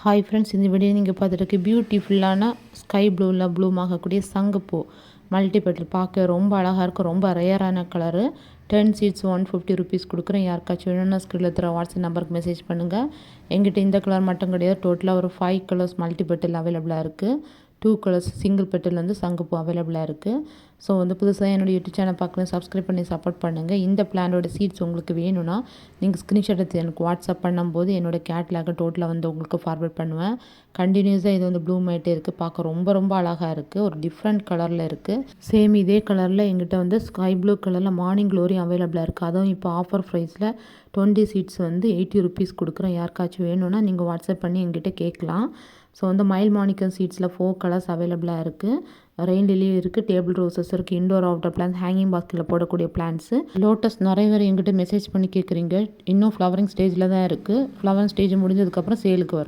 Hi friends, இந்த video நீங்கள் பார்த்துட்டு பியூட்டிஃபுல்லான ஸ்கை ப்ளூவில் ப்ளூம் ஆகக்கூடிய சங்குப்பூ மல்டிபெட்டல் பார்க்க ரொம்ப அழகாக இருக்கும். ரொம்ப ரேரான கலரு. 10 சீட்ஸ் 150 ருபீஸ் கொடுக்குறேன். யாருக்காச்சும் வேணும்னா ஸ்க்ரீனில் தர வாட்ஸ்அப் நம்பருக்கு மெசேஜ் பண்ணுங்கள். எங்கிட்ட இந்த கலர் மட்டும் கிடையாது, டோட்டலாக ஒரு 5 கலர்ஸ் மல்டிபெட்டல் அவைலபிளாக இருக்குது. 2 கலர்ஸ் சிங்கிள் பெட்டல் சங்குப்பூ அவைலபிளாக இருக்குது. ஸோ புதுசாக என்னோடய யூடியூப் சேனல் பார்க்கலாம், சப்ஸ்கிரைப் பண்ணி சப்போர்ட் பண்ணுங்கள். இந்த பிளானோட சீட்ஸ் உங்களுக்கு வேணும்னா நீங்கள் ஸ்க்ரீன்ஷாட் எடுத்து எனக்கு வாட்ஸ்அப் பண்ணும்போது என்னோடய கேட்லாக டோட்டலாக உங்களுக்கு ஃபார்வர்ட் பண்ணுவேன். கண்டினியூஸாக இது ப்ளூம் ஆகிட்டே இருக்குது. பார்க்க ரொம்ப ரொம்ப அழகாக இருக்குது. ஒரு டிஃப்ரெண்ட் கலரில் இருக்குது. சேம் இதே கலரில் எங்கிட்ட ஸ்கை ப்ளூ கலரில் மார்னிங் க்ளோரி அவைலபிளாக இருக்குது. அதுவும் இப்போ ஆஃபர் ப்ரைஸில் 20 சீட்ஸ் 80 ருபீஸ் கொடுக்குறேன். யாருக்காச்சும் வேணும்னா நீங்கள் வாட்ஸ்அப் பண்ணி எங்கிட்ட கேட்கலாம். ஸோ மைல் மாணிக்கம் சீட்ஸில் 4 கலர்ஸ் அவைலபிளாக இருக்குது. ரெயின் லிலி இருக்குது, டேபிள் ரோசஸ் இருக்குது, இண்டோர் அவுட்டர் பிளான்ஸ், ஹேங்கிங் பாஸ்கெட்டில் போடக்கூடிய பிளான்ஸு. லோட்டஸ் நிறைய பேர் எங்கிட்ட மெசேஜ் பண்ணி கேட்குறீங்க. இன்னும் ஃப்ளவரிங் ஸ்டேஜில் தான் இருக்குது. ஃப்ளவரிங் ஸ்டேஜ் முடிஞ்சதுக்கப்புறம் சேலுக்கு வரும்.